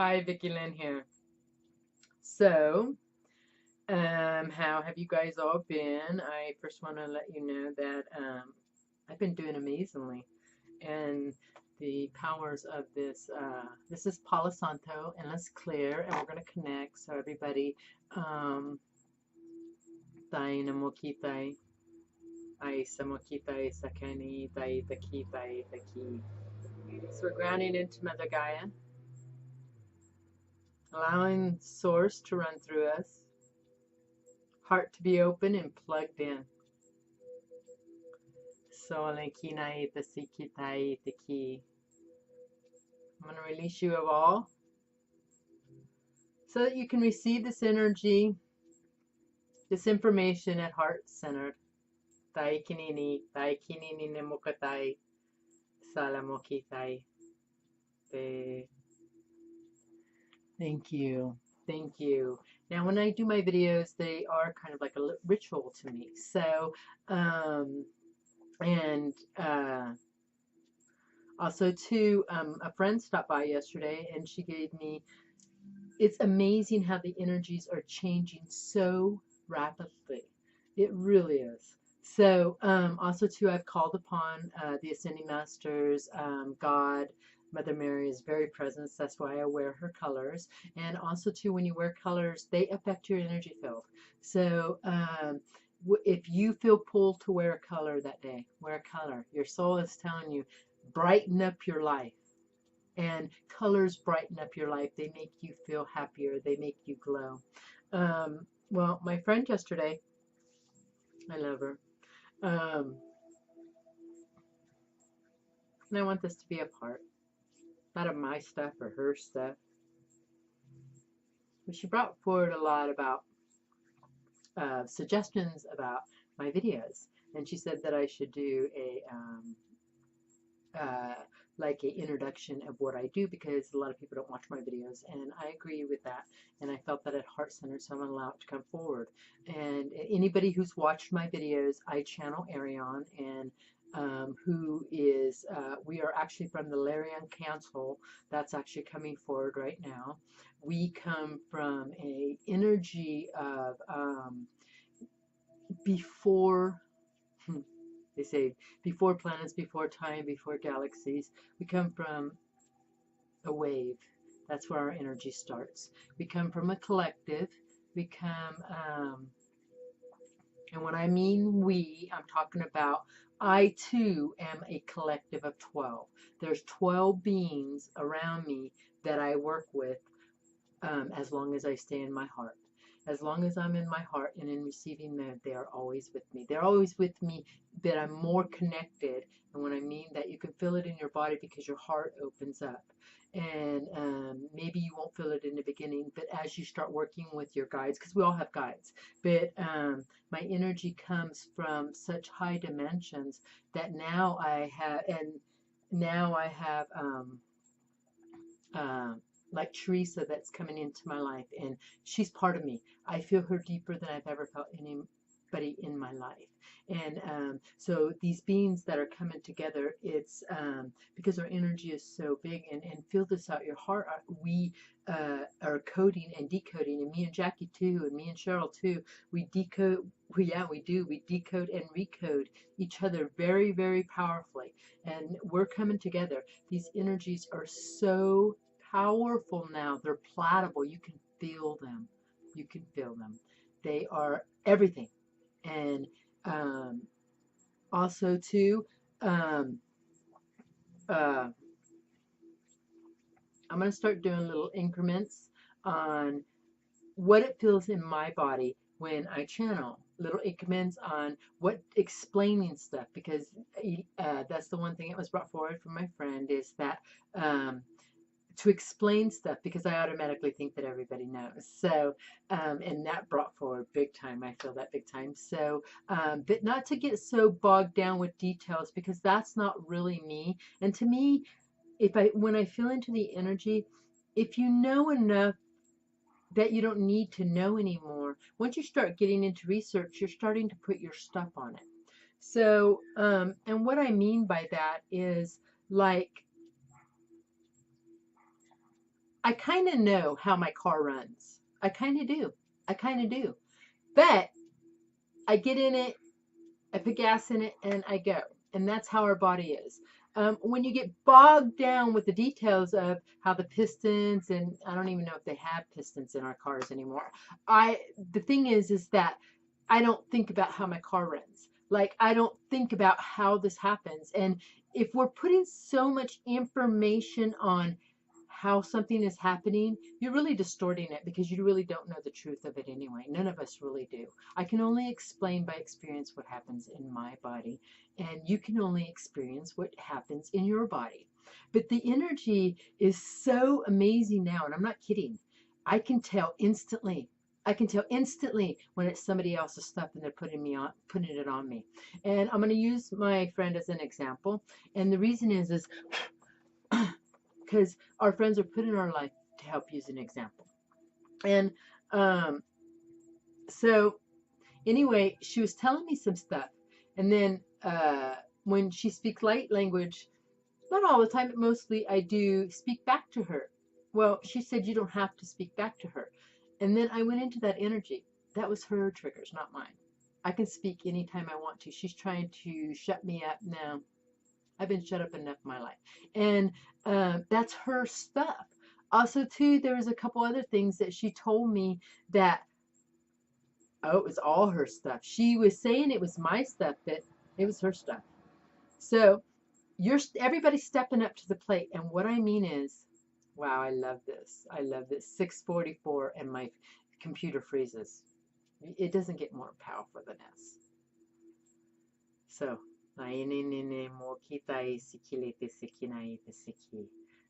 Hi, Vicky Lynn here. So, how have you guys all been? I first want to let you know that I've been doing amazingly, and the powers of this is Palo Santo, and let's clear, and we're going to connect. So everybody, um, tai namokitai, ai samokitai sakani, tai taki, tai taki. So we're grounding into Mother Gaia, allowing Source to run through us, heart to be open and plugged in. Solenkinai the sikitai the key. I'm going to release you of all so that you can receive this energy, this information at heart centered. Tai kinini nemokatai salamokitai te. Thank you. Thank you. Now, when I do my videos, they are kind of like a ritual to me. So, and also, too, a friend stopped by yesterday and she gave me, it's amazing how the energies are changing so rapidly. It really is. So, also too, I've called upon the Ascending Masters, God, Mother Mary is very present. That's why I wear her colors. And also too, when you wear colors, they affect your energy field. So, if you feel pulled to wear a color that day, wear a color. Your soul is telling you, brighten up your life. And colors brighten up your life. They make you feel happier. They make you glow. Well, my friend yesterday, I love her. And I want this to be a part, not of my stuff or her stuff. But she brought forward a lot about suggestions about my videos. And she said that I should do like a introduction of what I do, because a lot of people don't watch my videos, and I agree with that. And I felt that at Heart Center, so I'm allowed to come forward. And anybody who's watched my videos, I channel Arion, and who is, we are actually from the Larian Council. That's actually coming forward right now. We come from a energy of before, they say, before planets, before time, before galaxies. We come from a wave. That's where our energy starts. We come from a collective. We come, and when I mean we, I'm talking about I too am a collective of 12. There's 12 beings around me that I work with, as long as I stay in my heart. As long as I'm in my heart and in receiving mode, they are always with me. They're always with me, but I'm more connected. And when I mean that, you can feel it in your body because your heart opens up. And maybe you won't feel it in the beginning, but as you start working with your guides, because we all have guides, but my energy comes from such high dimensions that now I have, and now I have like Teresa that's coming into my life, and she's part of me. I feel her deeper than I've ever felt anybody in my life. And so these beings that are coming together, it's because our energy is so big. And feel this out, your heart, we are coding and decoding, and me and Jackie too, and me and Cheryl too, we decode, yeah, we do, we decode and recode each other very, very powerfully. And we're coming together. These energies are so powerful now. They're platable. You can feel them. You can feel them. They are everything. And also, too, um, uh, I'm going to start doing little increments on what it feels in my body when I channel. Little increments on what explaining stuff, because that's the one thing that was brought forward from my friend, is that to explain stuff, because I automatically think that everybody knows. So, and that brought forward big time. I feel that big time. So, but not to get so bogged down with details, because that's not really me. And to me, when I feel into the energy, if you know enough that you don't need to know anymore, once you start getting into research, you're starting to put your stuff on it. So, and what I mean by that is, like, I kind of know how my car runs. I kind of do. I kind of do. But I get in it, I put gas in it, and I go. And that's how our body is. When you get bogged down with the details of how the pistons, and I don't even know if they have pistons in our cars anymore. The thing is that I don't think about how my car runs. Like, I don't think about how this happens. And if we're putting so much information on how something is happening, you're really distorting it because you really don't know the truth of it anyway. None of us really do. I can only explain by experience what happens in my body, and you can only experience what happens in your body. But the energy is so amazing now, and I'm not kidding. I can tell instantly. I can tell instantly when it's somebody else's stuff and they're putting it on me. And I'm going to use my friend as an example. And the reason is because our friends are put in our life to help use an example. And um, so anyway, she was telling me some stuff. And then when she speaks light language, not all the time, but mostly I do speak back to her. Well, she said you don't have to speak back to her. And then I went into that energy. That was her triggers, not mine. I can speak anytime I want to. She's trying to shut me up now. I've been shut up enough in my life. And that's her stuff. Also, too, there was a couple other things that she told me that, oh, it was all her stuff. She was saying it was my stuff, but it was her stuff. So everybody's stepping up to the plate. And what I mean is, wow, I love this. I love this. 6:44 and my computer freezes. It doesn't get more powerful than this. So,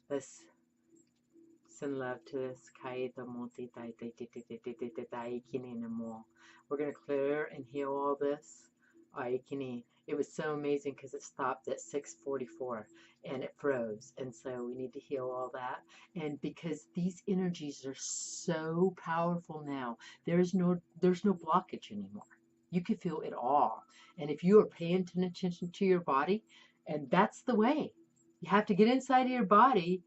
let's send love to this. We're going to clear and heal all this. It was so amazing because it stopped at 6:44 and it froze. And so we need to heal all that. And because these energies are so powerful now, there's no blockage anymore. You can feel it all. And if you are paying attention to your body, and that's the way. You have to get inside of your body,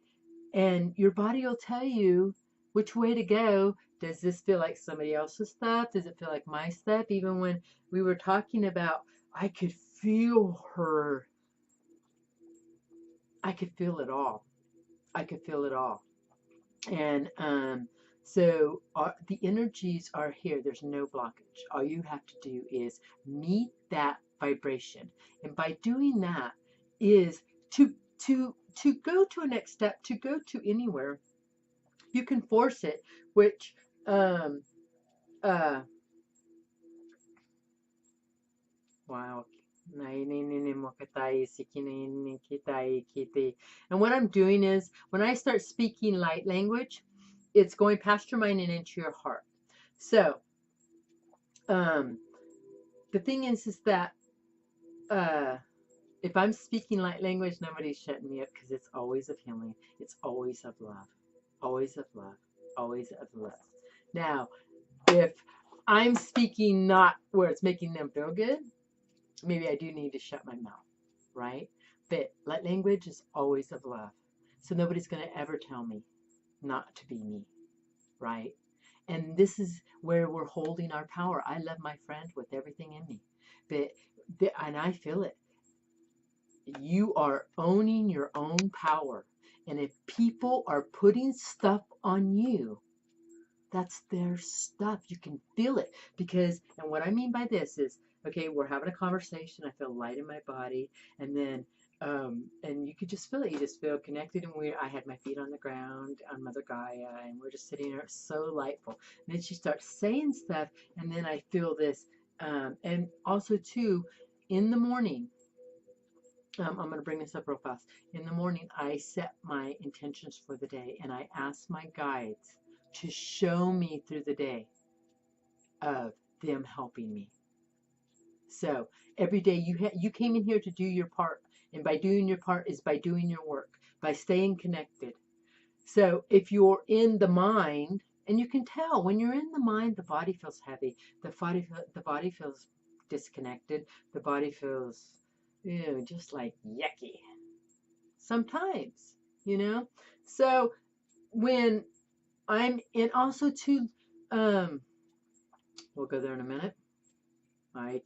and your body will tell you which way to go. Does this feel like somebody else's stuff? Does it feel like my stuff? Even when we were talking about, I could feel her. I could feel it all. I could feel it all. And so the energies are here. There's no blockage. All you have to do is meet that vibration. And by doing that is to go to a next step, to go to anywhere. You can force it, which wow. And what I'm doing is when I start speaking light language, it's going past your mind and into your heart. So the thing is that if I'm speaking light language, nobody's shutting me up because it's always of healing. It's always of love. Always of love. Always of love. Now, if I'm speaking not where it's making them feel good, maybe I do need to shut my mouth, right? But light language is always of love. So nobody's going to ever tell me not to be me, right? And this is where we're holding our power. I love my friend with everything in me. And I feel it. You are owning your own power. And if people are putting stuff on you, that's their stuff. You can feel it. And what I mean by this is, okay, we're having a conversation. I feel light in my body. And then, and you could just feel it. You just feel connected. And I had my feet on the ground on Mother Gaia. And we're just sitting there so lightful. And then she starts saying stuff. And then I feel this. And also, too, in the morning, I'm going to bring this up real fast. In the morning, I set my intentions for the day. And I ask my guides to show me through the day of them helping me. So every day you came in here to do your part, and by doing your part is by doing your work, by staying connected. So if you're in the mind, and you can tell when you're in the mind, the body feels heavy, the body feels disconnected, the body feels just like yucky sometimes, So when I'm in also too, we'll go there in a minute. And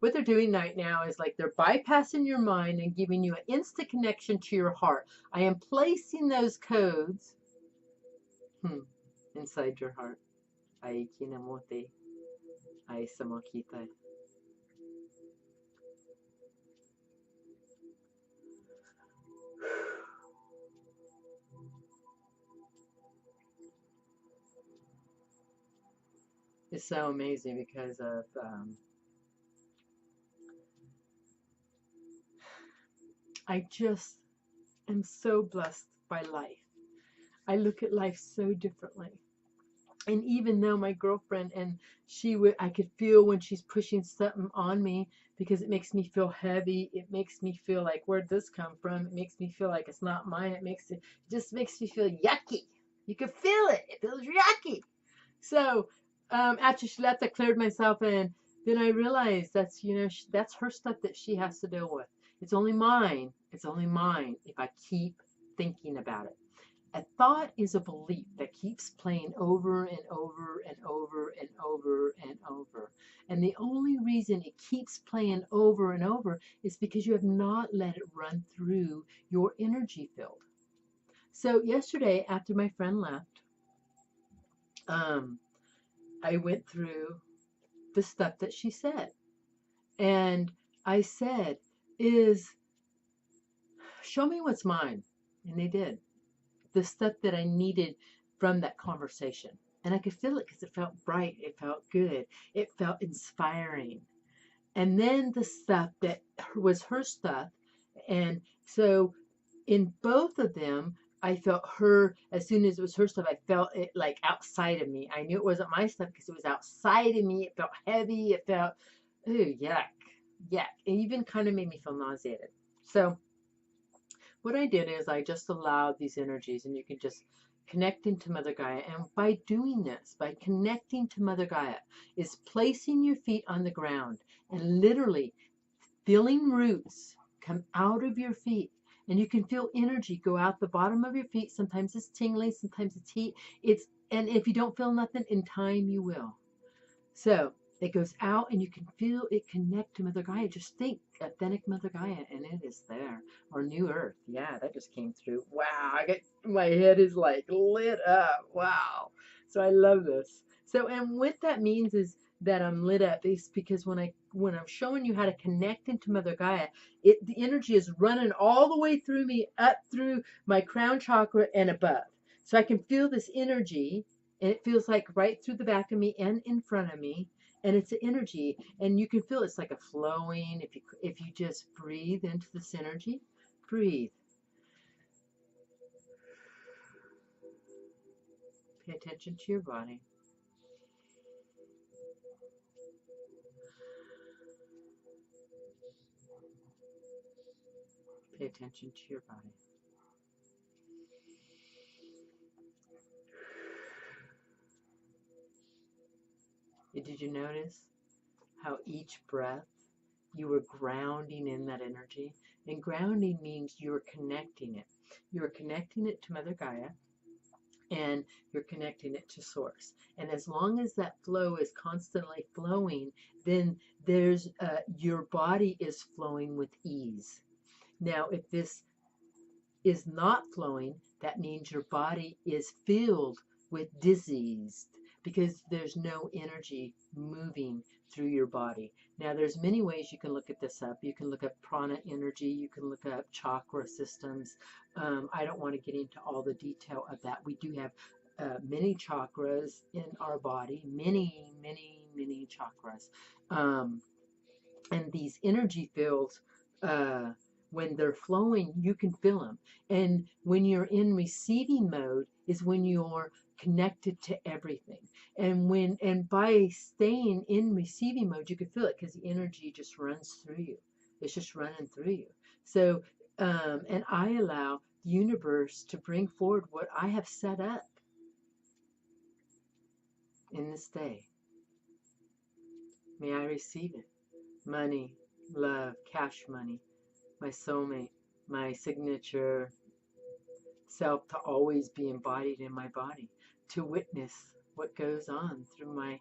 what they're doing right now is like they're bypassing your mind and giving you an instant connection to your heart. I am placing those codes inside your heart. It's so amazing because of I just am so blessed by life. I look at life so differently. And even though my girlfriend and I could feel when she's pushing something on me because it makes me feel heavy. It makes me feel like, where'd this come from? It makes me feel like it's not mine. It just makes me feel yucky. You can feel it. It feels yucky. So after she left, I cleared myself, and then I realized that's that's her stuff that she has to deal with. It's only mine. It's only mine if I keep thinking about it. A thought is a belief that keeps playing over and over and over and over and over. And the only reason it keeps playing over and over is because you have not let it run through your energy field. So yesterday, after my friend left, I went through the stuff that she said. And I said, show me what's mine. And they did. The stuff that I needed from that conversation. And I could feel it because it felt bright. It felt good. It felt inspiring. And then the stuff that was her stuff. And so in both of them, I felt her, as soon as it was her stuff, I felt it like outside of me. I knew it wasn't my stuff because it was outside of me. It felt heavy. It felt, ooh, yuck, yuck. It even kind of made me feel nauseated. So what I did is I just allowed these energies, and you can just connect into Mother Gaia. And by doing this, by connecting to Mother Gaia, is placing your feet on the ground and literally feeling roots come out of your feet. And you can feel energy go out the bottom of your feet. Sometimes it's tingling, sometimes it's heat. And if you don't feel nothing, in time you will. So it goes out and you can feel it connect to Mother Gaia. Just think authentic Mother Gaia and it is there. Or New Earth. Yeah, that just came through. Wow, my head is like lit up. Wow. So I love this. So and what that means is that I'm lit up is because when I'm showing you how to connect into Mother Gaia, the energy is running all the way through me, up through my crown chakra and above. So I can feel this energy, and it feels like right through the back of me and in front of me, and it's an energy, and you can feel it's like a flowing. If you just breathe into this energy, breathe, pay attention to your body. Pay attention to your body. Did you notice how each breath you were grounding in that energy? And grounding means you're connecting it. You're connecting it to Mother Gaia, and you're connecting it to Source. And as long as that flow is constantly flowing, then your body is flowing with ease. Now, if this is not flowing, that means your body is filled with disease because there's no energy moving through your body. Now, there's many ways you can look at this up. You can look up prana energy. You can look up chakra systems. I don't want to get into all the detail of that. We do have many chakras in our body, many, many, many chakras. And these energy fields, when they're flowing, you can feel them. And when you're in receiving mode is when you're connected to everything. And by staying in receiving mode, you can feel it because the energy just runs through you. It's just running through you. So, and I allow the universe to bring forward what I have set up in this day. May I receive it. Money, love, cash money, my soulmate, my signature self to always be embodied in my body, to witness what goes on through my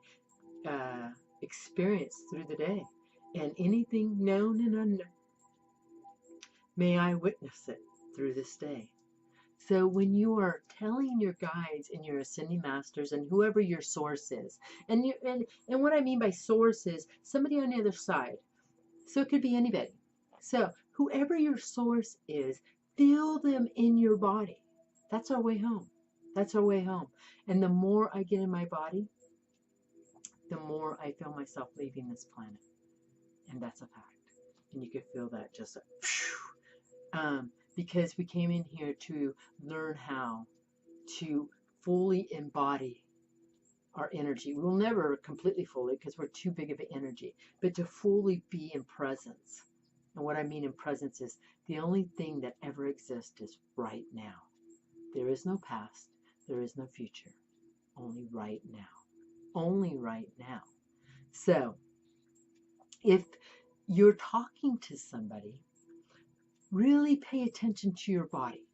experience through the day. And anything known and unknown, may I witness it through this day. So when you are telling your guides and your ascending masters and whoever your source is, and what I mean by source is somebody on the other side. So it could be anybody. So whoever your source is, feel them in your body. That's our way home. That's our way home. And the more I get in my body, the more I feel myself leaving this planet. And that's a fact. And you can feel that just because we came in here to learn how to fully embody our energy. We'll never completely fully because we're too big of an energy, but to fully be in presence. And what I mean in presence is the only thing that ever exists is right now. There is no past, there is no future, only right now. Only right now. So, if you're talking to somebody, really pay attention to your body.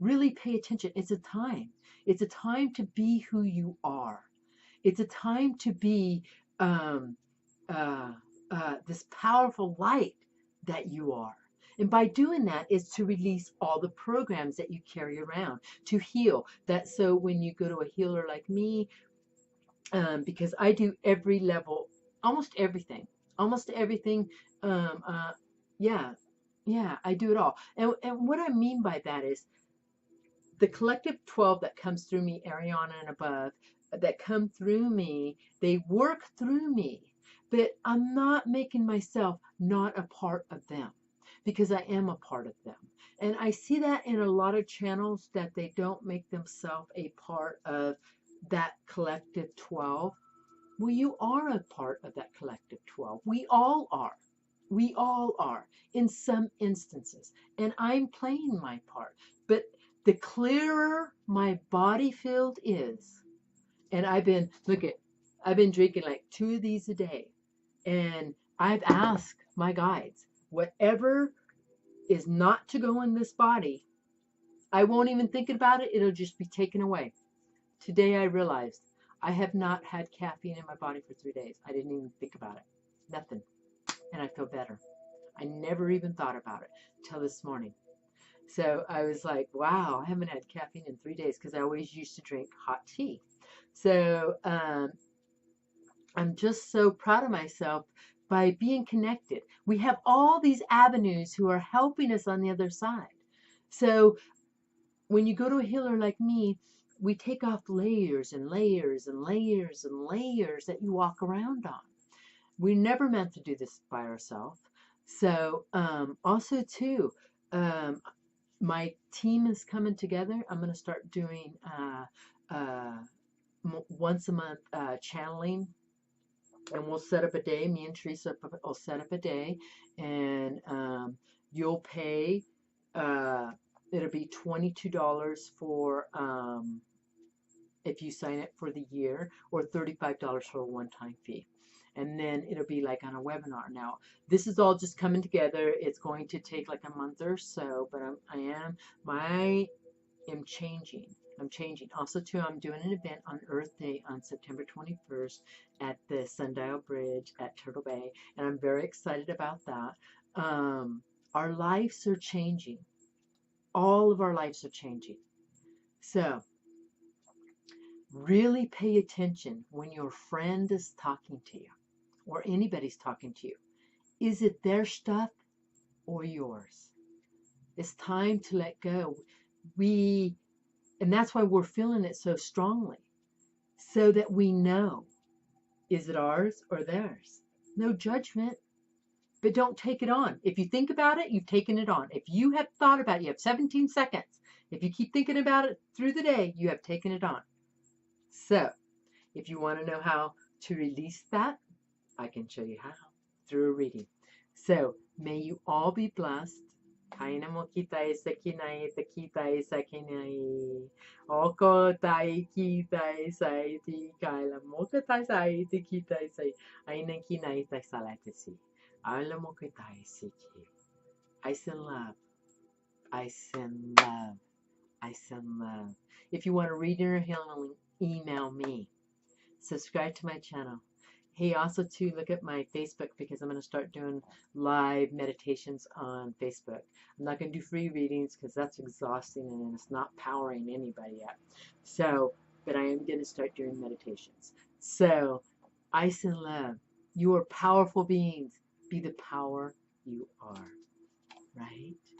Really pay attention. It's a time. It's a time to be who you are. It's a time to be this powerful light that you are. And by doing that is to release all the programs that you carry around, to heal. That so when you go to a healer like me, because I do every level, almost everything. Yeah, I do it all. And what I mean by that is the collective 12 that comes through me, Ariana and above, that come through me, they work through me. But I'm not making myself not a part of them because I am a part of them. And I see that in a lot of channels that they don't make themselves a part of that collective 12. Well, you are a part of that collective 12. We all are. We all are in some instances. And I'm playing my part. But the clearer my body field is, and I've been drinking like 2 of these a day. And I've asked my guides, whatever is not to go in this body, I won't even think about it. It'll just be taken away. Today I realized I have not had caffeine in my body for 3 days. I didn't even think about it. Nothing. And I feel better. I never even thought about it till this morning. So I was like, wow, I haven't had caffeine in 3 days because I always used to drink hot tea. So I'm just so proud of myself by being connected. We have all these avenues who are helping us on the other side. So when you go to a healer like me, we take off layers and layers and layers and layers that you walk around on. We're never meant to do this by ourselves. So also too, my team is coming together. I'm going to start doing once a month channeling, and we'll set up a day. Me and Teresa will set up a day, and you'll pay. It'll be $22 for if you sign up for the year, or $35 for a one-time fee. And then it'll be like on a webinar. Now, this is all just coming together. It's going to take like a month or so, but I am changing. I'm changing. Also, too, I'm doing an event on Earth Day on September 21st at the Sundial Bridge at Turtle Bay, and I'm very excited about that. Our lives are changing. All of our lives are changing. So, really pay attention when your friend is talking to you or anybody's talking to you. Is it their stuff or yours? It's time to let go. And that's why we're feeling it so strongly, so that we know, is it ours or theirs? No judgment, but don't take it on. If you think about it, you've taken it on. If you have thought about it, you have 17 seconds. If you keep thinking about it through the day, you have taken it on. So, if you want to know how to release that, I can show you how through a reading. So, may you all be blessed. Kaina mo kita sa kinai, ta kita sa kinai. Oko tai kita sa ti kaila mo kita sa ti kita sa aina kinai ta salatasi. Ala mo kita si ki. I send love I send love. I send love. If you want to read inner healing, email me. Subscribe to my channel. Hey, also too, look at my Facebook because I'm going to start doing live meditations on Facebook. I'm not going to do free readings because that's exhausting and it's not powering anybody up. So, but I am going to start doing meditations. So, ice and love. You are powerful beings. Be the power you are. Right?